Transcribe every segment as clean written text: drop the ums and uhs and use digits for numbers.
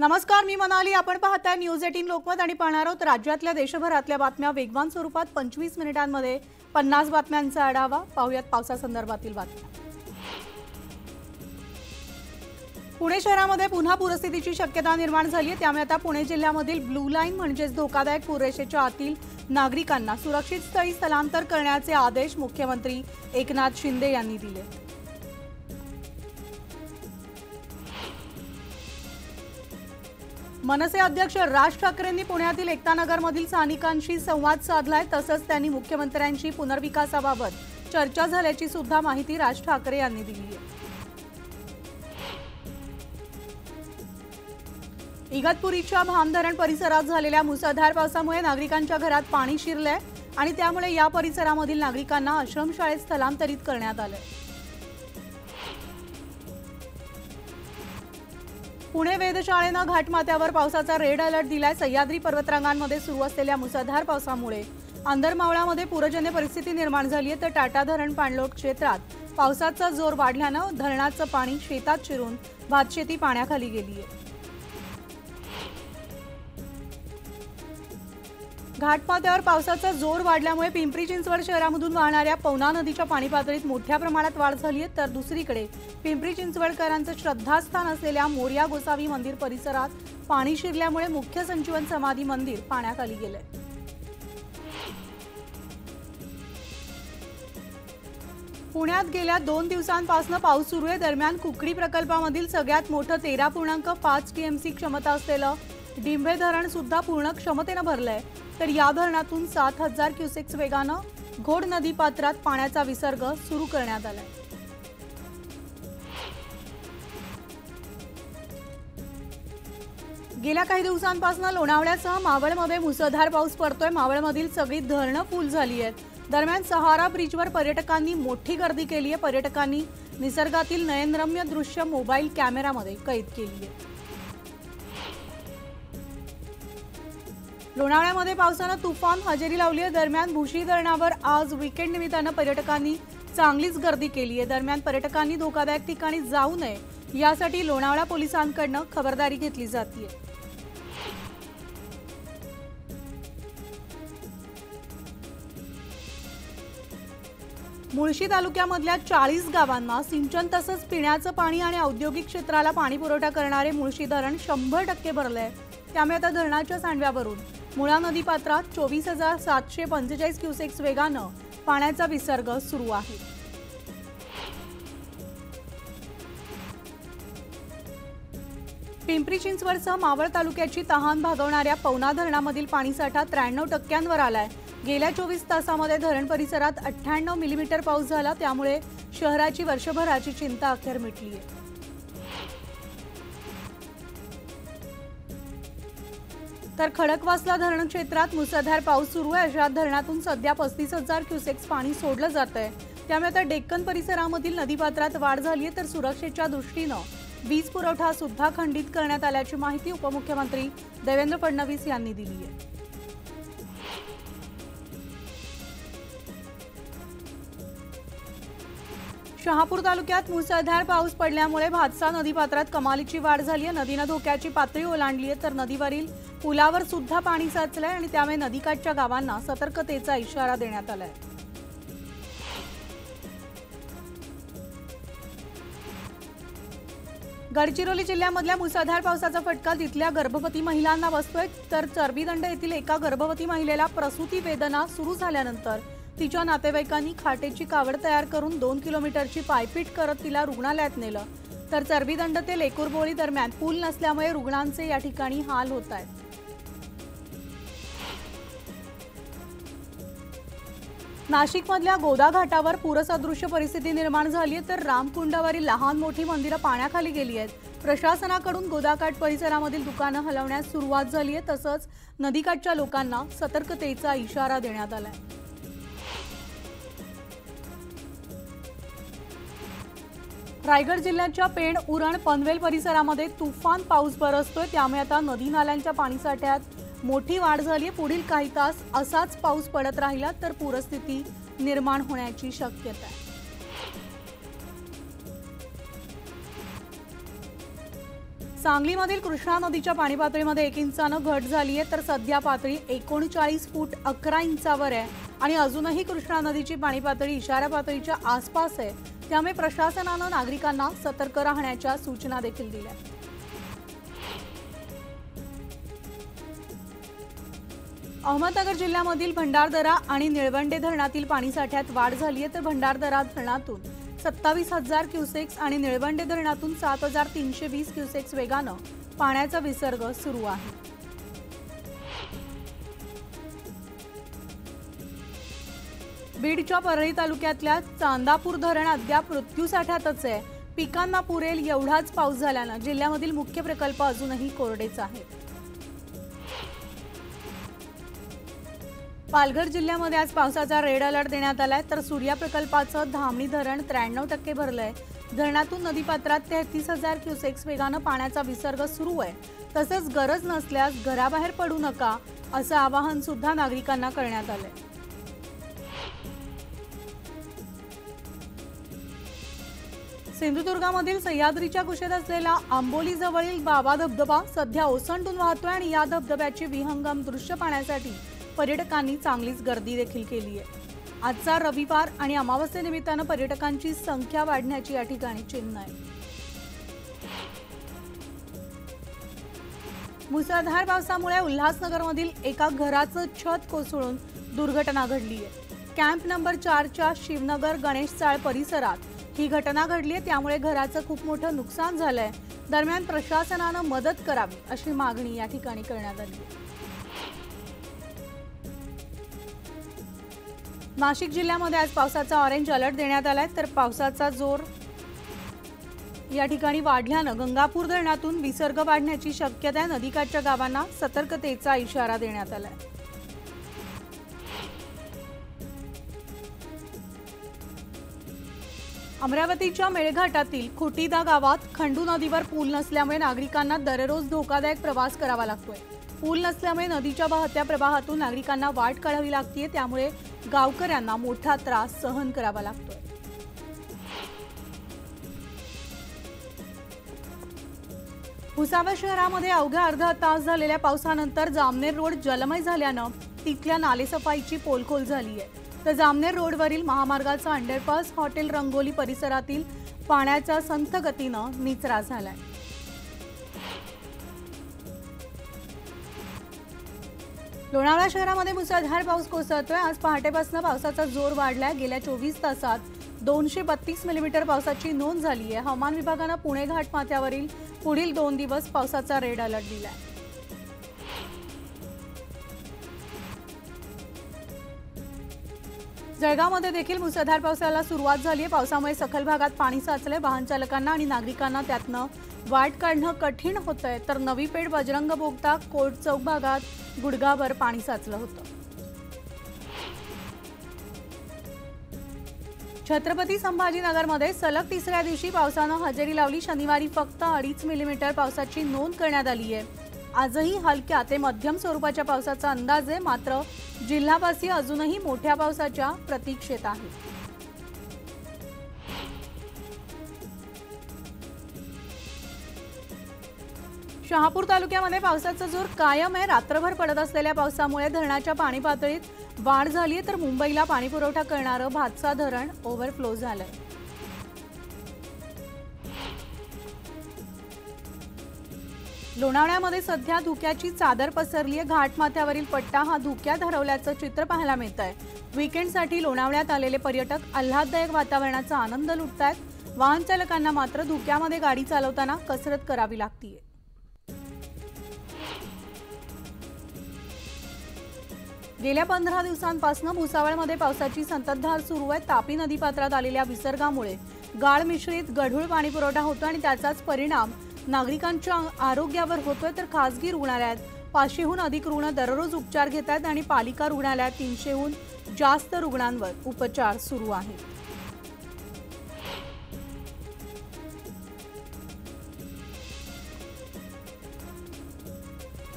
नमस्कार, मी मनाली. आपण पाहताय न्यूज 18 लोकमत आणि पाहणार आहोत राज्यातल्या देशभरातल्या बातम्या वेगवान स्वरूपात 25 मिनिटांमध्ये 50 बातम्यांचा आढावा. पाहूयात पावसासंदर्भातील बातम्या. पुणे शहरामध्ये पुन्हा पूरस्थितीची शक्यता निर्माण झाली आहे. त्यामुळे आता पुणे जिल्ह्यामधील ब्लू लाईन म्हणजेच धोकादायक पूररेषेच्या आतील नागरिकांना सुरक्षित स्थळी स्थलांतर करण्याचे आदेश मुख्यमंत्री एकनाथ शिंदे यांनी दिले. मनसे अध्यक्ष राज ठाकरेंनी पुण्यातील एकतानगरमधील स्थानिकांशी संवाद साधलाय. तसंच त्यांनी मुख्यमंत्र्यांशी पुनर्विकासाबाबत चर्चा झाल्याची सुद्धा माहिती राज ठाकरे यांनी दिली आहे. इगतपुरीच्या भामधरण परिसरात झालेल्या मुसळधार पावसामुळे नागरिकांच्या घरात पाणी शिरलंय आणि त्यामुळे या परिसरामधील नागरिकांना आश्रमशाळेत स्थलांतरित करण्यात आलंय. पुणे वेधशाळेनं घाटमाथ्यावर पावसाचा रेड अलर्ट दिलाय. सह्याद्री पर्वतरांगांमध्ये सुरू असलेल्या मुसळधार पावसामुळे अंदरमावळामध्ये पूरजन्य परिस्थिती निर्माण झाली आहे. तर टाटा धरण पाणलोट क्षेत्रात पावसाचा जोर वाढल्यानं धरणाचं पाणी शेतात शिरून भातशेती पाण्याखाली गेली आहे. घाटमाथ्यावर पावसाचा जोर वाढल्यामुळे पिंपरी चिंचवड शहरामधून वाहणाऱ्या पवना नदीच्या पाणी पातळीत मोठ्या प्रमाणात वाढ झाली आहे. तर दुसरीकडे पिंपरी चिंचवडकरांचं श्रद्धास्थान असलेल्या मोरया गोसावी मंदिर परिसरात पाणी शिरल्यामुळे मुख्य संजीवन समाधी मंदिर पाण्याखाली गेलंय. पुण्यात गेल्या 2 दिवसांपासून पाऊस सुरू आहे. दरम्यान कुकडी प्रकल्पामधील सगळ्यात मोठं 13.5 टीएमसी क्षमता असलेलं डिंभे धरण सुद्धा पूर्ण क्षमतेनं भरलंय. तर या धरणातून 7000 क्युसेक्स वेगानं घोड नदी पात्रात पाण्याचा विसर्ग सुरू करण्यात आलाय. गेल्या काही दिवसांपासून लोणावळ्यासह मावळमध्ये मुसळधार पाऊस पडतोय. मावळमधील सगळी धरणं फुल झाली आहेत. दरम्यान सहारा ब्रिजवर पर्यटकांनी मोठी गर्दी केली आहे. पर्यटकांनी निसर्गातील नयनरम्य दृश्य मोबाईल कॅमेरामध्ये कैद केली आहे. लोणावळ्यामध्ये पावसानं तुफान हजेरी लावली आहे. दरम्यान भुशी धरणावर आज वीकेंड निमित्तानं पर्यटकांनी चांगलीच गर्दी केली आहे. दरम्यान पर्यटकांनी धोकादायक ठिकाणी जाऊ नये यासाठी लोणावळा पोलिसांकडून खबरदारी घेतली जाते. मुळशी तालुक्यामधल्या 40 गावांना सिंचन तसंच पिण्याचं पाणी आणि औद्योगिक क्षेत्राला पाणी पुरवठा करणारे मुळशी धरण 100% भरलंय. त्यामुळे आता धरणाच्या सांडव्यावरून मुळा नदी पात्रात 24,745 क्युसेक्स वेगानं पाण्याचा विसर्ग सुरू आहे. पिंपरी चिंचवडसह मावळ तालुक्याची तहान भागवणाऱ्या पवना धरणामधील पाणीसाठा 93% आलाय. गेल्या 24 तासामध्ये धरण परिसरात 98 मिलीमीटर पाऊस झाला. त्यामुळे शहराची वर्षभराची चिंता अखेर मिटली आहे. तर खडकवासला धरण क्षेत्रात मुसळधार पाऊस सुरू आहे. अशा धरणातून सध्या 35,000 क्युसेक्स पाणी सोडलं जात आहे. त्यामुळे आता डेक्कन परिसरामधील नदीपात्रात वाढ झाली आहे. तर सुरक्षेच्या दृष्टीनं वीज पुरवठा सुद्धा खंडित करण्यात आल्याची माहिती उपमुख्यमंत्री देवेंद्र फडणवीस यांनी दिली आहे. शहापूर तालुक्यात मुसळधार पाऊस पडल्यामुळे भातसा नदीपात्रात कमालीची वाढ झाली आहे. नदीनं धोक्याची पातळी ओलांडली आहे. तर नदीवरील पुलावर सुद्धा पाणी साचलंय आणि त्यामुळे नदीकाठच्या गावांना सतर्कतेचा इशारा देण्यात आलाय. गडचिरोली जिल्ह्यामधल्या मुसळधार पावसाचा फटका तिथल्या गर्भवती महिलांना बसतोय. तर चरबीदंड येथील एका गर्भवती महिलेला प्रसूती वेदना सुरू झाल्यानंतर तिच्या नातेवाईकांनी खाटेची कावड तयार करून 2 किलोमीटरची पायपीट करत तिला रुग्णालयात नेलं. तर चरबीदंड ते लेकुरबोळी दरम्यान पूल नसल्यामुळे रुग्णांचे या ठिकाणी हाल होत आहेत. नाशिकमधल्या गोदा घाटावर पूरसदृश्य परिस्थिती निर्माण झाली आहे. तर रामकुंडावरील लहान मोठी मंदिरं पाण्याखाली गेली आहेत. प्रशासनाकडून गोदाकाठ परिसरामधील दुकानं हलवण्यास सुरुवात झाली आहे. तसंच नदीकाठच्या लोकांना सतर्कतेचा इशारा देण्यात आलाय. रायगड जिल्ह्याच्या पेण, उरण, पनवेल परिसरामध्ये तुफान पाऊस बरसतोय. त्यामुळे आता नदी नाल्यांच्या पाणीसाठ्यात मोठी वाढ झाली आहे. पुढील काही तास असाच पाऊस पडत राहिला तर पूरस्थिती निर्माण होण्याची शक्यता आहे. सांगलीमधील कृष्णा नदीच्या पाणी पातळीमध्ये 1 इंचानं घट झाली आहे, तर सध्या पातळी 39 फूट 11 इंचावर आहे आणि अजूनही कृष्णा नदीची पाणी पातळी इशारा पातळीच्या आसपास आहे। त्यामुळे प्रशासनानं नागरिकांना सतर्क राहण्याच्या सूचना देखील दिल्या। अहमदनगर जिल्ह्यामधील भंडारदरा आणि निळवंडे धरणातील पाणीसाठ्यात वाढ झाली आहे, तर भंडारदरा धरणातून 27,000 क्युसेक्स आणि निळवंडे धरणातून 7,320 क्युसेक्स वेगानं पाण्याचा विसर्ग सुरू आहे। बीडच्या परळी तालुक्यातल्या चांदापूर धरण अद्याप मृत्यूसाठ्यातच आहे। पिकांना पुरेल एवढाच पाऊस झाल्यानं जिल्ह्यामधील मुख्य प्रकल्प अजूनही कोरडेच आहेत। पालघर जिल्ह्यामध्ये आज पावसाचा रेड अलर्ट देण्यात आलाय, तर सूर्या प्रकल्पाचं धामणी धरण 93% भरलंय। धरणातून नदीपात्रात 33,000 क्युसेक्स वेगानं पाण्याचा विसर्ग सुरू आहे। तसंच गरज नसल्यास घराबाहेर पडू नका असं आवाहन सुद्धा नागरिकांना करण्यात आलंय। सिंधुदुर्गामधील सह्याद्रीच्या कुशीत असलेला आंबोली जवळील बाबा धबधबा सध्या ओसंडून वाहतोय आणि या धबधब्याची विहंगम दृश्य पाहण्यासाठी पर्यटकांनी चांगलीच गर्दी देखील केली आहे। आजचा रविवार आणि अमावस्येनिमित्तानं पर्यटकांची संख्या वाढण्याची या ठिकाणी चिन्ह आहे। मुसळधार पावसामुळे उल्हासनगरमधील एका घराचं छत कोसळून दुर्घटना घडली आहे। कॅम्प नंबर 4च्या शिवनगर गणेश चाळ परिसरात ही घटना घडली आहे, त्यामुळे घराचं खूप मोठं नुकसान झालंय। दरम्यान प्रशासनानं मदत करावी अशी मागणी या ठिकाणी करण्यात आली आहे। नाशिक जिल्ह्यामध्ये आज पावसाचा ऑरेंज अलर्ट देण्यात आलाय, तर पावसाचा जोर या ठिकाणी वाढल्यानं गंगापूर धरणातून विसर्ग वाढण्याची शक्यता आहे। नदीकाठच्या गावांना सतर्कतेचा इशारा देण्यात आलाय। अमरावतीच्या मेळघाटातील खुटीदा गावात खंडू नदीवर पूल नसल्यामुळे नागरिकांना दररोज धोकादायक प्रवास करावा लागतोय। पूल नसल्यामुळे नदीच्या वाहत्या प्रवाहातून नागरिकांना वाट काढावी लागते, त्यामुळे गावकऱ्यांना मोठा त्रास सहन करावा लागतोय। भुसावळ शहरामध्ये अवघ्या अर्धा तास झालेल्या पावसानंतर जामनेर रोड जलमय झाल्यानं तिथल्या नालेसफाईची पोलखोल झाली आहे। तर जामनेर रोडवरील महामार्गाचा अंडरपास हॉटेल रंगोली परिसरातील पाण्याचा संथ गतीनं निचरा झालाय। लोणावळा शहरामध्ये मुसळधार पाऊस कोसळतोय। आज पहाटेपासून पावसाचा जोर वाढलाय। गेल्या 24 तासात 232 मिलीमीटर पावसाची नोंद झाली आहे। हवामान विभागानं पुणे घाटमाथ्यावरील पुढील 2 दिवस पावसाचा रेड अलर्ट दिलाय। जळगावमध्ये देखील मुसळधार पावसाला सुरुवात झाली आहे। पावसामुळे सखल भागात पाणी साचले। वाहन चालकांना आणि नागरिकांना त्यातनं वाट काढणं कठीण होतंय, तर नवी पेठ बजरंग बोगदा कोर्ट चौक भागात गुडघाभर पाणी साचलं होतं। छत्रपती संभाजीनगरमध्ये सलग तिसऱ्या दिवशी पावसानं हजेरी लावली। शनिवारी फक्त 2.5 मिलीमीटर पावसाची नोंद करण्यात आली आहे। आजही हलक्या ते मध्यम स्वरूपाच्या पावसाचा अंदाज आहे, मात्र जिल्हावासी अजूनही मोठ्या पावसाच्या प्रतीक्षेत आहेत। शहापूर तालुक्यामध्ये पावसाचा जोर कायम आहे। रात्रभर पडत असलेल्या पावसामुळे धरणाच्या पाणी पातळीत वाढ झाली आहे, तर मुंबईला पाणी पुरवठा करणारं भातसा धरण ओव्हरफ्लो झालंय। लोणावळ्यामध्ये सध्या धुक्याची चादर पसरली आहे। घाटमाथ्यावरील पट्टा हा धुक्यात हरवल्याचं चित्र पाहायला मिळतंय। वीकेंडसाठी लोणावळ्यात आलेले पर्यटक आल्हाददायक वातावरणाचा आनंद लुटतायत। वाहन चालकांना मात्र धुक्यामध्ये गाडी चालवताना कसरत करावी लागतीये। गेल्या 15 दिवसांपासून भुसावळमध्ये पावसाची संततधार सुरू आहे। तापी नदीपात्रात आलेल्या विसर्गामुळे गाळ मिश्रित गढूळ पाणी पुरवठा होतो आणि त्याचाच परिणाम नागरिकांच्या आरोग्यावर होतोय। तर खासगी रुग्णालयात 500हून अधिक रुग्ण दररोज उपचार घेतात आणि पालिका रुग्णालयात 300हून जास्त रुग्णांवर उपचार सुरू आहेत।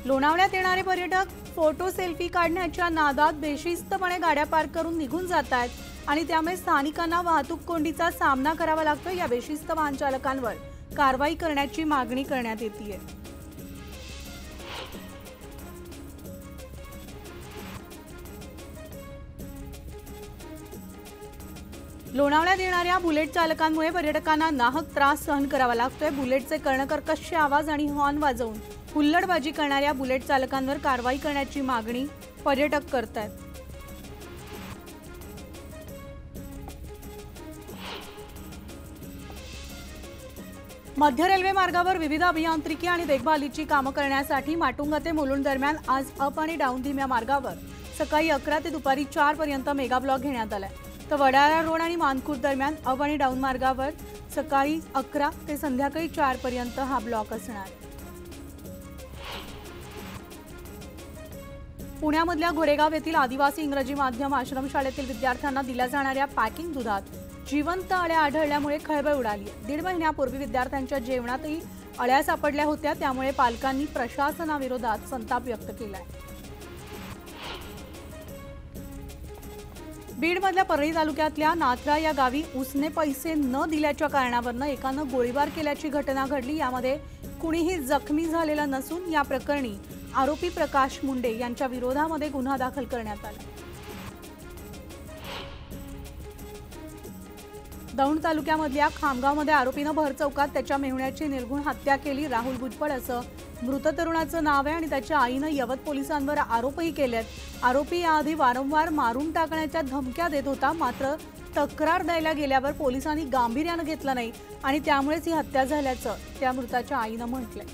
लोणावळ्यात येणारे पर्यटक फोटो सेल्फी काढण्याच्या नादात बेशिस्तपणे गाड्या पार्क करून निघून जात आहेत आणि त्यामुळे स्थानिकांना वाहतूक कोंडीचा सामना करावा लागतो। या बेशिस्त वाहन चालकांवर कारवाई करण्याची मागणी करण्यात येते। लोणावळ्यात येणाऱ्या बुलेट चालकांमुळे पर्यटकांना नाहक त्रास सहन करावा लागतोय। बुलेटचे कर्णकर्कश आवाज आणि हॉर्न वाजवून हुल्लडबाजी करणाऱ्या बुलेट चालकांवर कारवाई करण्याची मागणी पर्यटक करतायत। मध्य रेल्वे मार्गावर विविध अभियांत्रिकी आणि देखभालीची कामं करण्यासाठी माटुंगा ते मुलुंड दरम्यान आज अप आणि डाऊन धीम्या मार्गावर सकाळी 11 ते दुपारी 4 पर्यंत मेगा ब्लॉक घेण्यात आलाय। तर वडाळा रोड आणि मानखुर्द दरम्यान अप आणि डाऊन मार्गावर सकाळी 11 ते संध्याकाळी 4 पर्यंत हा ब्लॉक असणार। पुण्यामधल्या घोडेगाव येथील आदिवासी इंग्रजी माध्यम आश्रमशाळेतील विद्यार्थ्यांना दिल्या जाणाऱ्या पॅकिंग दुधात जिवंत अळ्या आढळल्यामुळे खळबळ उडाली आहे। 1.5 महिन्यापूर्वी विद्यार्थ्यांच्या जेवणातही अळ्या सापडल्या होत्या, त्यामुळे पालकांनी प्रशासनाविरोधात संताप व्यक्त केलाय। बीडमधल्या परळी तालुक्यातल्या नाथरा या गावी उसने पैसे न दिल्याच्या कारणावरून एकानं गोळीबार केल्याची घटना घडली। यामध्ये कुणीही जखमी झालेलं नसून या प्रकरणी आरोपी प्रकाश मुंडे यांच्या विरोधामध्ये गुन्हा दाखल करण्यात आला। दौंड तालुक्यामधल्या खामगावमध्ये आरोपीनं भर चौकात त्याच्या मेहुण्याची निर्घुण हत्या केली। राहुल भुजबळ असं मृत तरुणाचं नाव आहे आणि त्याच्या आईनं यवत पोलिसांवर आरोपही केलेत। आरोपी याआधी वारंवार मारून टाकण्याच्या धमक्या देत होता, मात्र तक्रार द्यायला गेल्यावर पोलिसांनी गांभीर्यानं घेतलं नाही आणि त्यामुळेच ही हत्या झाल्याचं त्या मृताच्या आईनं म्हटलंय।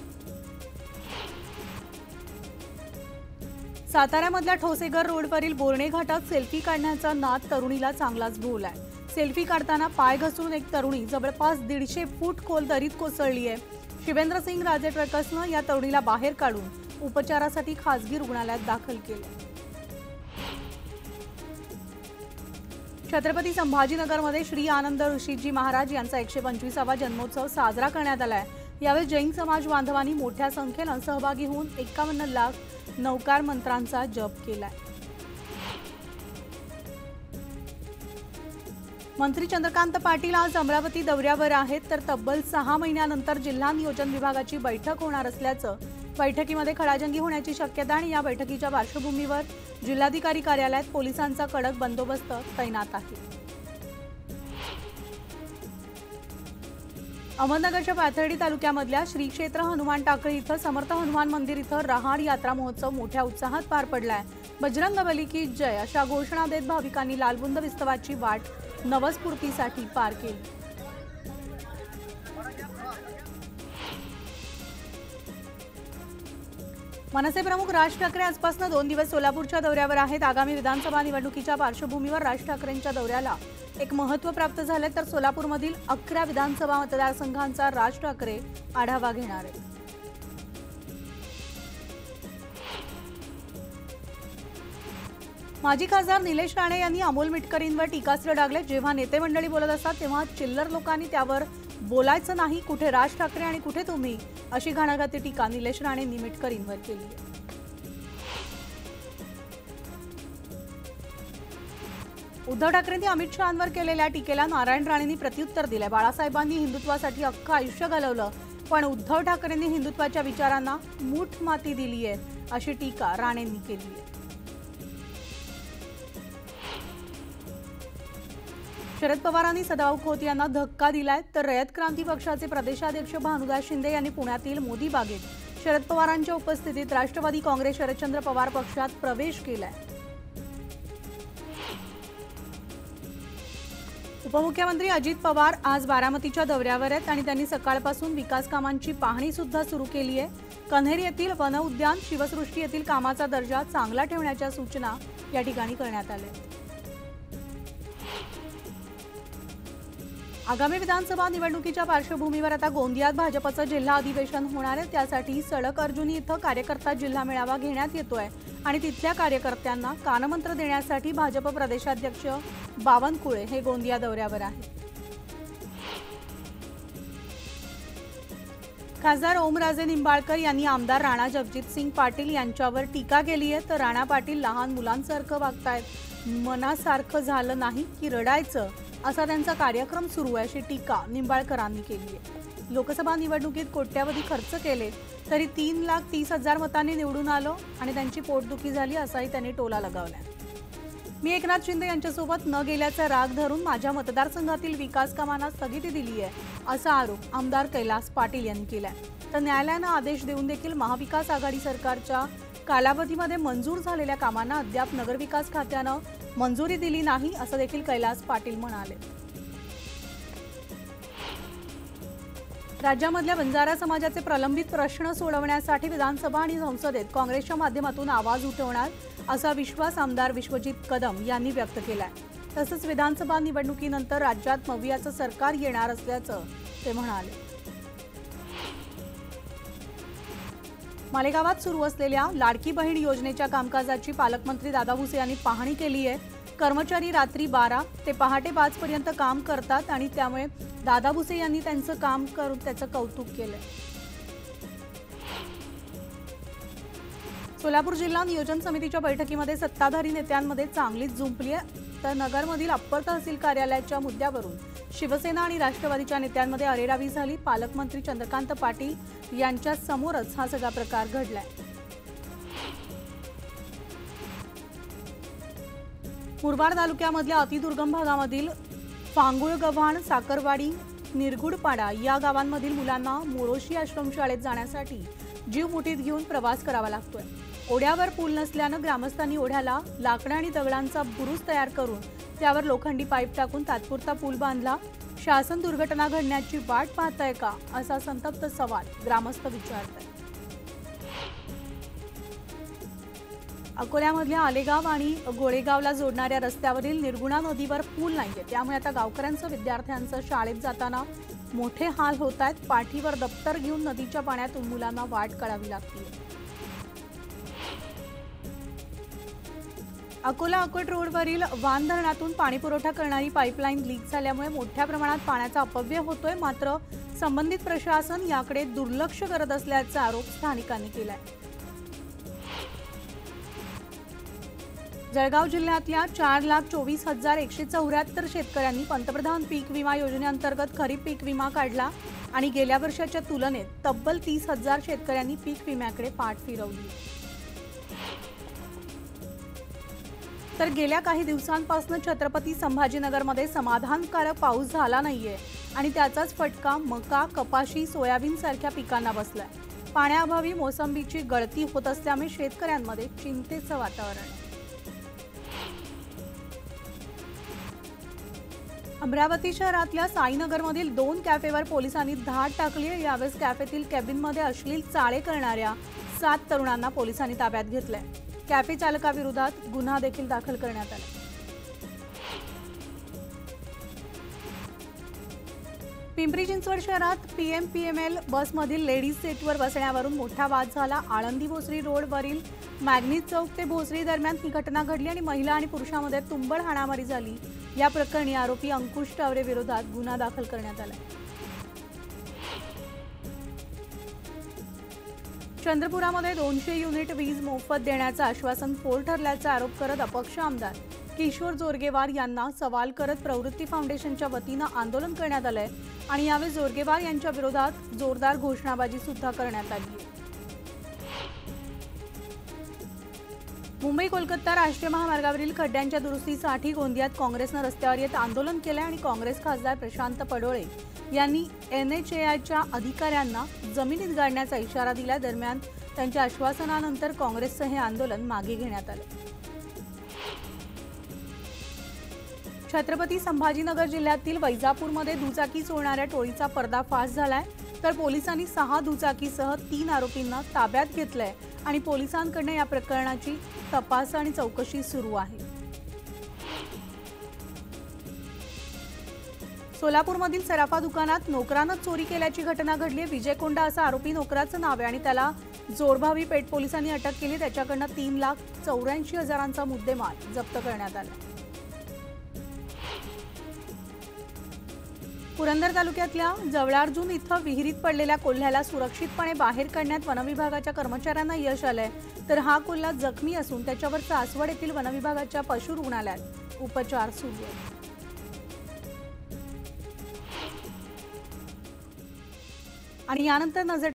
साताऱ्यामधल्या ठोसेघर रोडवरील बोर्णे घाटात सेल्फी काढण्याचा नाद तरुणीला चांगलाच भोवलाय। सेल्फी काढताना पाय घसरून एक तरुणी जवळपास 150 फूट खोल दरीत कोसळली आहे। शिवेंद्र सिंग राजे ट्रकर्सनं या तरुणीला बाहेर काढून उपचारासाठी खासगी रुग्णालयात दाखल केले। छत्रपती संभाजीनगरमध्ये श्री आनंद ऋषीजी महाराज यांचा 125वा जन्मोत्सव साजरा करण्यात आलाय। यावेळी जैन समाज बांधवांनी मोठ्या संख्येनं सहभागी होऊन 51 लाख नवकार मंत्रांचा जप केलाय। मंत्री चंद्रकांत पाटील आज अमरावती दौऱ्यावर आहेत, तर तब्बल 6 महिन्यानंतर जिल्हा नियोजन विभागाची बैठक होणार असल्याचं बैठकीमध्ये खडाजंगी होण्याची शक्यता आणि या बैठकीच्या पार्श्वभूमीवर जिल्हाधिकारी कार्यालयात पोलिसांचा कडक बंदोबस्त तैनात आहे। अहमदनगरच्या पाथर्डी तालुक्यामधल्या श्री क्षेत्र हनुमान टाकळी इथं समर्थ हनुमान मंदिर इथं रहाड यात्रा महोत्सव मोठ्या उत्साहात पार पडलाय। बजरंगबली की जय अशा घोषणा देत भाविकांनी लालबुंद विस्तवाची वाट नवस्फूर्तीसाठी पार केली। मनसे प्रमुख राज ठाकरे आजपासून 2 दिवस सोलापूरच्या दौऱ्यावर आहेत। आगामी विधानसभा निवडणुकीच्या पार्श्वभूमीवर राज ठाकरेंच्या दौऱ्याला एक महत्त्व प्राप्त झाले, तर सोलापूरमधील 11 विधानसभा मतदारसंघांचा राज ठाकरे आढावा घेणार आहेत। माजी खासदार निलेश राणे यांनी अमोल मिटकरींवर टीकास्त्र डागले। जेव्हा नेते मंडळी बोलत असतात तेव्हा चिल्लर लोकांनी त्यावर बोलायचं नाही, कुठे राज ठाकरे आणि कुठे तुम्ही, अशी घणाघाती टीका निलेश राणेंनी मिटकरींवर केली आहे। उद्धव ठाकरेंनी अमित शहांवर केलेल्या टीकेला नारायण राणेंनी प्रत्युत्तर दिले। बाळासाहेबांनी हिंदुत्वासाठी अख्खं आयुष्य घालवलं, पण उद्धव ठाकरेंनी हिंदुत्वाच्या विचारांना मूठ माती दिली आहे, अशी टीका राणेंनी केली आहे। शरद पवारांनी सदाभाऊ खोत यांना धक्का दिलाय, तर रयत क्रांती पक्षाचे प्रदेशाध्यक्ष भानुदास शिंदे यांनी पुण्यातील मोदी बागेत शरद पवारांच्या उपस्थितीत राष्ट्रवादी काँग्रेस शरदचंद्र पवार पक्षात प्रवेश केलाय। उपमुख्यमंत्री अजित पवार आज बारामतीच्या दौऱ्यावर आहेत आणि त्यांनी सकाळपासून विकास कामांची पाहणी सुद्धा सुरू केली आहे। कन्हेरी येथील वन उद्यान, शिवसृष्टी येथील कामाचा दर्जा चांगला ठेवण्याच्या सूचना या ठिकाणी करण्यात आल्या। आगामी विधानसभा निवडणुकीच्या पार्श्वभूमीवर आता गोंदियात भाजपचं जिल्हा अधिवेशन होणार आहे। त्यासाठी सडक अर्जुनी इथं कार्यकर्ता जिल्हा मेळावा घेण्यात येतोय आणि तिथल्या कार्यकर्त्यांना कानमंत्र देण्यासाठी भाजप प्रदेशाध्यक्ष बावनकुळे हे गोंदिया दौऱ्यावर आहेत। खासदार ओमराजे निंबाळकर यांनी आमदार राणा जगजितसिंग पाटील यांच्यावर टीका केली आहे, तर राणा पाटील लहान मुलांसारखं वागतायत, मनासारखं झालं नाही की रडायचं असा त्यांचा कार्यक्रम सुरू आहे, अशी टीका निंबाळकरांनी केली आहे। लोकसभा निवडणुकीत कोट्यावधी खर्च केले तरी 3,30,000 मतांनी निवडून आलो आणि त्यांची पोटदुखी झाली असाही त्यांनी टोला लगावला। मी एकनाथ शिंदे यांच्यासोबत न गेल्याचा राग धरून माझ्या मतदारसंघातील विकास कामांना स्थगिती दिली आहे असा आरोप आमदार कैलास पाटील यांनी केलाय। तर न्यायालयाने आदेश देऊन देखील महाविकास आघाडी सरकारच्या कालावधीमध्ये मंजूर झालेल्या कामांना अद्याप नगरविकास खात्याने मंजुरी दिली नाही असं देखील कैलास पाटील म्हणाले। राज्यामधल्या बंजारा समाजाचे प्रलंबित प्रश्न सोडवण्यासाठी विधानसभा आणि संसदेत काँग्रेसच्या माध्यमातून आवाज उठवणार असा विश्वास आमदार विश्वजित कदम यांनी व्यक्त केलाय। तसंच विधानसभा निवडणुकीनंतर राज्यात मवियाचं सरकार येणार असल्याचं ते म्हणाले। मालेगावात सुरू असलेल्या लाडकी बहीण योजनेच्या कामकाजाची पालकमंत्री दादा भुसे यांनी पाहणी केली आहे। कर्मचारी रात्री 12 ते पहाटे 5 पर्यंत काम करतात आणि त्यामुळे दादा भुसे यांनी त्यांचं काम करून त्याचं कौतुक केलंय। सोलापूर जिल्हा नियोजन समितीच्या बैठकीमध्ये सत्ताधारी नेत्यांमध्ये चांगलीच जुंपली आहे। तर नगरमधील अप्पर तहसील कार्यालयाच्या मुद्द्यावरून शिवसेना आणि राष्ट्रवादीच्या नेत्यांमध्ये अरेरावी झाली। पालकमंत्री चंद्रकांत पाटील यांच्या समोरच हा सगळा प्रकार घडलाय। मुरबाड तालुक्यामधल्या अतिदुर्गम भागामधील फांगुळगव्हाण, साखरवाडी, निरगुडपाडा या गावांमधील मुलांना मोरोशी आश्रमशाळेत जाण्यासाठी जीव मुठीत घेऊन प्रवास करावा लागतोय। ओढ्यावर पूल नसल्यानं ग्रामस्थांनी ओढ्याला लाकडं आणि दगडांचा बुरुज तयार करून त्यावर लोखंडी पाईप टाकून तात्पुरता पूल बांधला। शासन दुर्घटना घडण्याची वाट पाहतंय का असा संतप्त सवाल ग्रामस्थ विचारतायत। अकोल्यामधल्या आलेगाव आणि गोळेगावला जोडणाऱ्या रस्त्यावरील निर्गुणा नदीवर पूल नाहीये, त्यामुळे आता गावकऱ्यांचं विद्यार्थ्यांचं शाळेत जाताना मोठे हाल होत आहेत। पाठीवर दप्तर घेऊन नदीच्या पाण्यातून मुलांना वाट काढावी लागते। अकोला अकोट रोडवरील वान धरणातून पाणी पुरवठा करणारी पाईपलाईन लीक झाल्यामुळे मोठ्या प्रमाणात पाण्याचा अपव्यय होतोय। मात्र संबंधित प्रशासन याकडे दुर्लक्ष करत असल्याचा आरोप स्थानिकांनी केलाय। जळगाव जिल्ह्यातल्या 4,24,174 शेतकऱ्यांनी पंतप्रधान पीक विमा योजनेअंतर्गत खरीप पीक विमा काढला आणि गेल्या वर्षाच्या तुलनेत तब्बल 30,000 शेतकऱ्यांनी पीक विम्याकडे पाठ फिरवली। तर गेल्या काही दिवसांपासून छत्रपती संभाजीनगरमध्ये समाधानकारक पाऊस झाला नाहीये आणि त्याचाच फटका मका, कपाशी, सोयाबीन सारख्या पिकांना बसलाय। पाण्याअभावी मोसंबीची गळती होत असल्यामुळे शेतकऱ्यांमध्ये चिंतेचं वातावरण आहे। अमरावती शहरातल्या साईनगरमधील 2 कॅफेवर पोलिसांनी धाड टाकली आहे। यावेळेस कॅफेतील कॅबिनमध्ये अश्लील चाळे करणाऱ्या 7 तरुणांना पोलिसांनी ताब्यात घेतलंय। कॅफे चालकाविरोधात गुन्हा देखील दाखल करण्यात आला। पिंपरी चिंचवड शहरात पीएमपीएमएल बसमधील लेडीज सीटवर बसण्यावरून मोठा वाद झाला। आळंदी भोसरी रोडवरील मॅग्नीज चौक ते भोसरी दरम्यान ही घटना घडली आणि महिला आणि पुरुषांमध्ये तुंबड हाणामारी झाली। या प्रकरणी आरोपी अंकुश टावरे विरोधात गुन्हा दाखल करण्यात आला। चंद्रपुरामध्ये 200 युनिट वीज मोफत देण्याचं आश्वासन फोल ठरल्याचा आरोप करत अपक्ष आमदार किशोर जोरगेवार यांना सवाल करत प्रवृत्ती फाउंडेशनच्या वतीनं आंदोलन करण्यात आलंय आणि यावेळी जोरगेवार यांच्या विरोधात जोरदार घोषणाबाजी सुद्धा करण्यात आली आहे। मुंबई कोलकाता राष्ट्रीय महामार्गावरील खड्ड्यांच्या दुरुस्तीसाठी गोंदियात काँग्रेसनं रस्त्यावर येत आंदोलन केलं आणि काँग्रेस खासदार प्रशांत पडोळे यांनी NHAIच्या अधिकाऱ्यांना जमिनीत गाडण्याचा इशारा दिला। दरम्यान त्यांच्या आश्वासनानंतर काँग्रेसचं हे आंदोलन मागे घेण्यात आलं। छत्रपती संभाजीनगर जिल्ह्यातील वैजापूरमध्ये दुचाकी चोरणाऱ्या टोळीचा पर्दाफाश झालाय। तर पोलिसांनी 6 दुचाकीसह 3 आरोपींना ताब्यात घेतलंय आणि पोलिसांकडून या प्रकरणाची तपास आणि चौकशी सुरू आहे। सोलापूरमधील सराफा दुकानात नोकरानं चोरी केल्याची घटना घडली। विजय कोंडा असा आरोपी नोकराचं नाव आहे आणि त्याला जोरभावी पेठ पोलिसांनी अटक केली। त्याच्याकडून 3,84,000चा मुद्देमाल जप्त करण्यात आला। पुरंदर तालुक्यातल्या जवळार्जुन इथं विहिरीत पडलेल्या कोल्ह्याला सुरक्षितपणे बाहेर काढण्यात वनविभागाच्या कर्मचाऱ्यांना यश आलंय। तर हा कोल्हा जखमी असून त्याच्यावर सासवड येथील वनविभागाच्या पशु रुग्णालयात उपचार सुरू आहेत। आणि यानंतर नजर